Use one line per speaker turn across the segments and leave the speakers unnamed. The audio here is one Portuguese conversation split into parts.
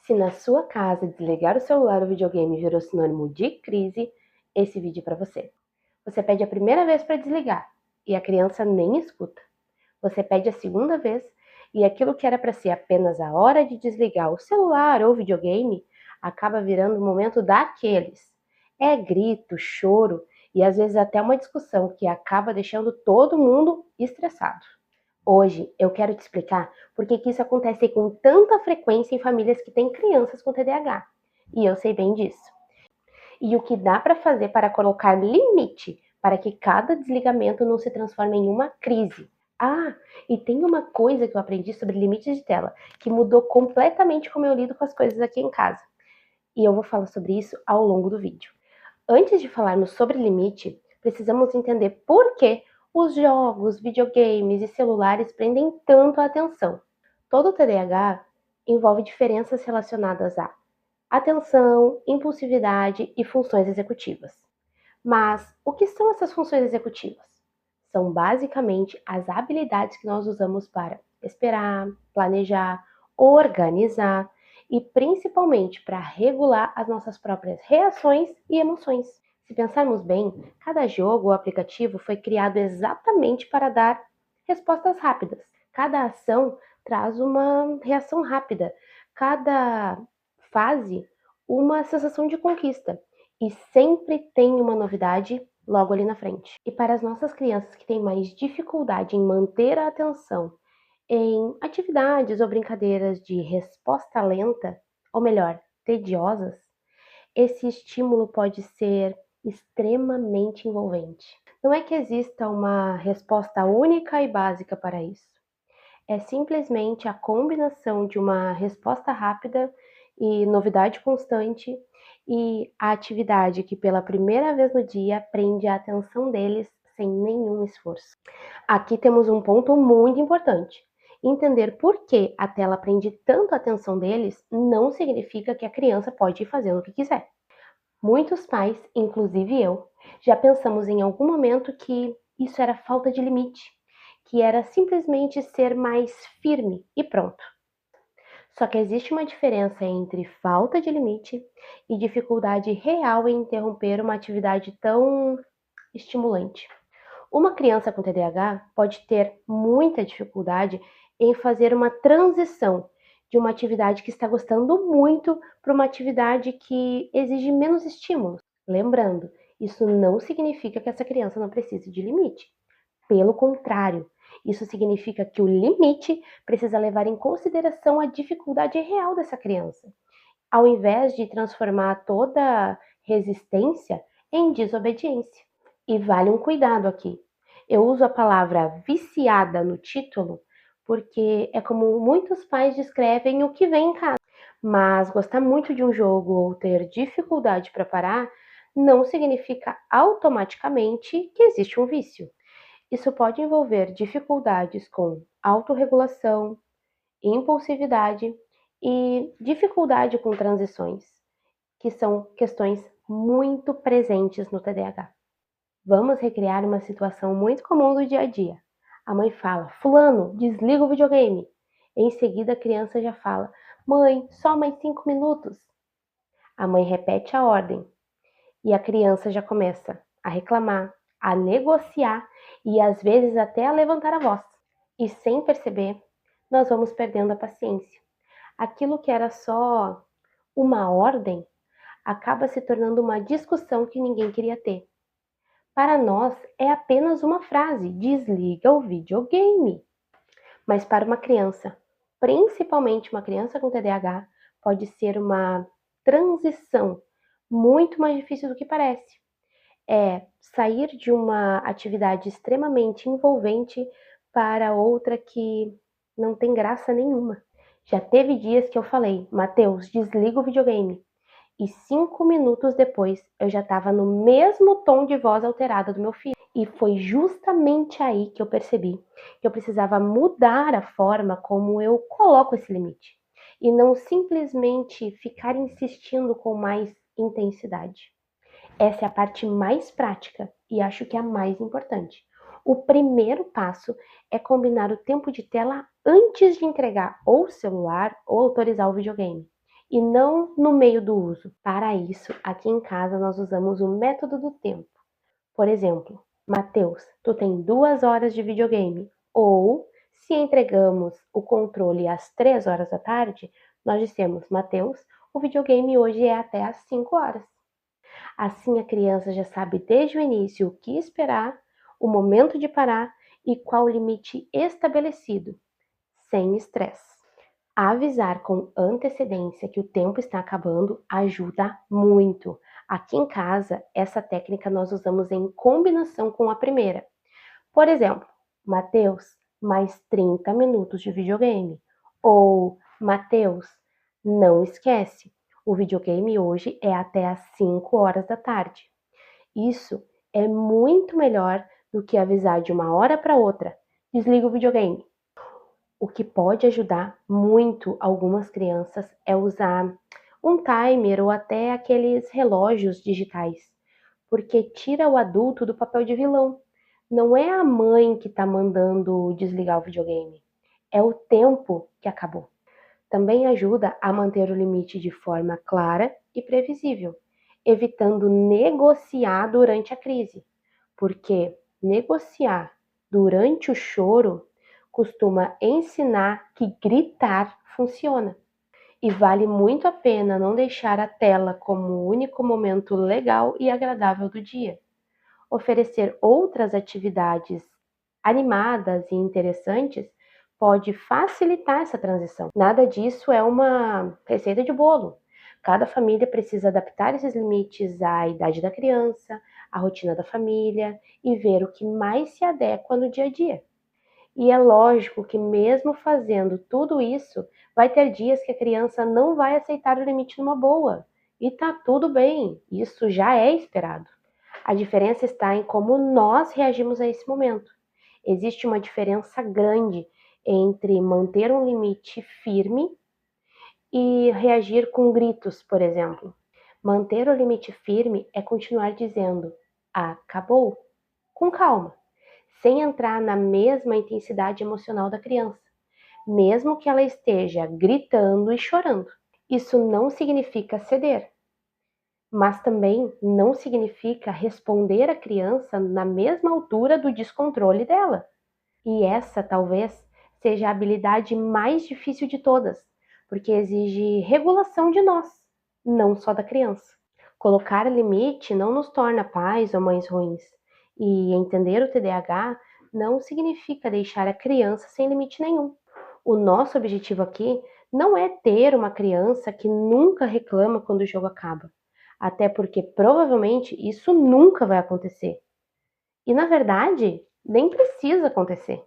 Se na sua casa desligar o celular ou videogame virou sinônimo de crise, esse vídeo é para você. Você pede a primeira vez para desligar e a criança nem escuta. Você pede a segunda vez e aquilo que era para ser apenas a hora de desligar o celular ou videogame acaba virando um momento daqueles. É grito, choro e às vezes até uma discussão que acaba deixando todo mundo estressado. Hoje eu quero te explicar por que isso acontece com tanta frequência em famílias que têm crianças com TDAH. E eu sei bem disso. E o que dá para fazer para colocar limite para que cada desligamento não se transforme em uma crise. Ah, e tem uma coisa que eu aprendi sobre limites de tela, que mudou completamente como eu lido com as coisas aqui em casa. E eu vou falar sobre isso ao longo do vídeo. Antes de falarmos sobre limite, precisamos entender por que os jogos, videogames e celulares prendem tanto a atenção. Todo TDAH envolve diferenças relacionadas a atenção, impulsividade e funções executivas. Mas o que são essas funções executivas? São basicamente as habilidades que nós usamos para esperar, planejar, organizar e principalmente para regular as nossas próprias reações e emoções. Se pensarmos bem, cada jogo ou aplicativo foi criado exatamente para dar respostas rápidas. Cada ação traz uma reação rápida. Cada fase, uma sensação de conquista. E sempre tem uma novidade logo ali na frente. E para as nossas crianças que têm mais dificuldade em manter a atenção em atividades ou brincadeiras de resposta lenta, ou melhor, tediosas, esse estímulo pode ser extremamente envolvente. Não é que exista uma resposta única e básica para isso. É simplesmente a combinação de uma resposta rápida e novidade constante e a atividade que pela primeira vez no dia prende a atenção deles sem nenhum esforço. Aqui temos um ponto muito importante. Entender por que a tela prende tanto a atenção deles não significa que a criança pode ir fazendo o que quiser. Muitos pais, inclusive eu, já pensamos em algum momento que isso era falta de limite, que era simplesmente ser mais firme e pronto. Só que existe uma diferença entre falta de limite e dificuldade real em interromper uma atividade tão estimulante. Uma criança com TDAH pode ter muita dificuldade em fazer uma transição de uma atividade que está gostando muito para uma atividade que exige menos estímulos. Lembrando, isso não significa que essa criança não precise de limite. Pelo contrário, isso significa que o limite precisa levar em consideração a dificuldade real dessa criança, ao invés de transformar toda resistência em desobediência. E vale um cuidado aqui. Eu uso a palavra viciada no título porque é como muitos pais descrevem o que vem em casa. Mas gostar muito de um jogo ou ter dificuldade para parar não significa automaticamente que existe um vício. Isso pode envolver dificuldades com autorregulação, impulsividade e dificuldade com transições, que são questões muito presentes no TDAH. Vamos recriar uma situação muito comum do dia a dia. A mãe fala: "Fulano, desliga o videogame." Em seguida, a criança já fala: "Mãe, só mais 5 minutos." A mãe repete a ordem e a criança já começa a reclamar, a negociar e às vezes até a levantar a voz. E sem perceber, nós vamos perdendo a paciência. Aquilo que era só uma ordem acaba se tornando uma discussão que ninguém queria ter. Para nós é apenas uma frase: desliga o videogame. Mas para uma criança, principalmente uma criança com TDAH, pode ser uma transição muito mais difícil do que parece. É sair de uma atividade extremamente envolvente para outra que não tem graça nenhuma. Já teve dias que eu falei: "Mateus, desliga o videogame." E 5 minutos depois eu já estava no mesmo tom de voz alterada do meu filho. E foi justamente aí que eu percebi que eu precisava mudar a forma como eu coloco esse limite. E não simplesmente ficar insistindo com mais intensidade. Essa é a parte mais prática e acho que é a mais importante. O primeiro passo é combinar o tempo de tela antes de entregar ou o celular ou autorizar o videogame. e não no meio do uso. Para isso, aqui em casa nós usamos o método do tempo. Por exemplo, Mateus, tu tem 2 horas de videogame. Ou, se entregamos o controle às 3 horas da tarde, nós dissemos, Mateus, o videogame hoje é até às 5 horas. Assim a criança já sabe desde o início o que esperar, o momento de parar e qual o limite estabelecido, sem estresse. Avisar com antecedência que o tempo está acabando ajuda muito. Aqui em casa, essa técnica nós usamos em combinação com a primeira. Por exemplo, Mateus, mais 30 minutos de videogame. Ou, Mateus, não esquece, o videogame hoje é até às 5 horas da tarde. Isso é muito melhor do que avisar de uma hora para outra. Desliga o videogame. O que pode ajudar muito algumas crianças é usar um timer ou até aqueles relógios digitais, porque tira o adulto do papel de vilão. Não é a mãe que está mandando desligar o videogame, é o tempo que acabou. Também ajuda a manter o limite de forma clara e previsível, evitando negociar durante a crise, porque negociar durante o choro costuma ensinar que gritar funciona. E vale muito a pena não deixar a tela como o único momento legal e agradável do dia. Oferecer outras atividades animadas e interessantes pode facilitar essa transição. Nada disso é uma receita de bolo. Cada família precisa adaptar esses limites à idade da criança, à rotina da família e ver o que mais se adequa no dia a dia. E é lógico que mesmo fazendo tudo isso, vai ter dias que a criança não vai aceitar o limite numa boa. E tá tudo bem, isso já é esperado. A diferença está em como nós reagimos a esse momento. Existe uma diferença grande entre manter um limite firme e reagir com gritos, por exemplo. Manter o limite firme é continuar dizendo acabou, com calma, sem entrar na mesma intensidade emocional da criança, mesmo que ela esteja gritando e chorando. Isso não significa ceder, mas também não significa responder à criança na mesma altura do descontrole dela. E essa talvez seja a habilidade mais difícil de todas, porque exige regulação de nós, não só da criança. Colocar limite não nos torna pais ou mães ruins, e entender o TDAH não significa deixar a criança sem limite nenhum. O nosso objetivo aqui não é ter uma criança que nunca reclama quando o jogo acaba, até porque provavelmente isso nunca vai acontecer. E na verdade, nem precisa acontecer.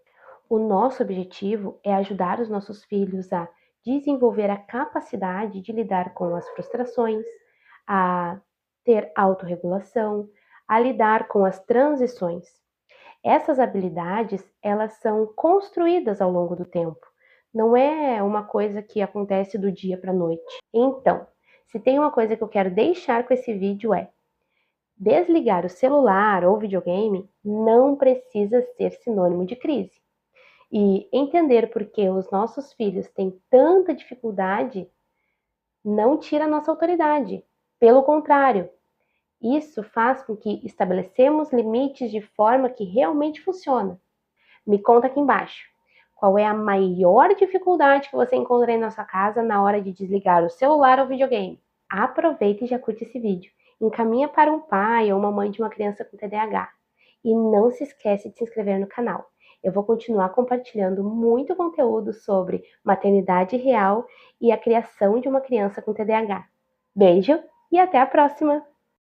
O nosso objetivo é ajudar os nossos filhos a desenvolver a capacidade de lidar com as frustrações, a ter autorregulação, a lidar com as transições. Essas habilidades, elas são construídas ao longo do tempo. Não é uma coisa que acontece do dia para a noite. Então, se tem uma coisa que eu quero deixar com esse vídeo é: desligar o celular ou videogame não precisa ser sinônimo de crise. E entender por que os nossos filhos têm tanta dificuldade não tira a nossa autoridade. Pelo contrário, isso faz com que estabelecemos limites de forma que realmente funciona. Me conta aqui embaixo. Qual é a maior dificuldade que você encontra na sua casa na hora de desligar o celular ou videogame? Aproveita e já curte esse vídeo. Encaminha para um pai ou uma mãe de uma criança com TDAH. E não se esquece de se inscrever no canal. Eu vou continuar compartilhando muito conteúdo sobre maternidade real e a criação de uma criança com TDAH. Beijo e até a próxima!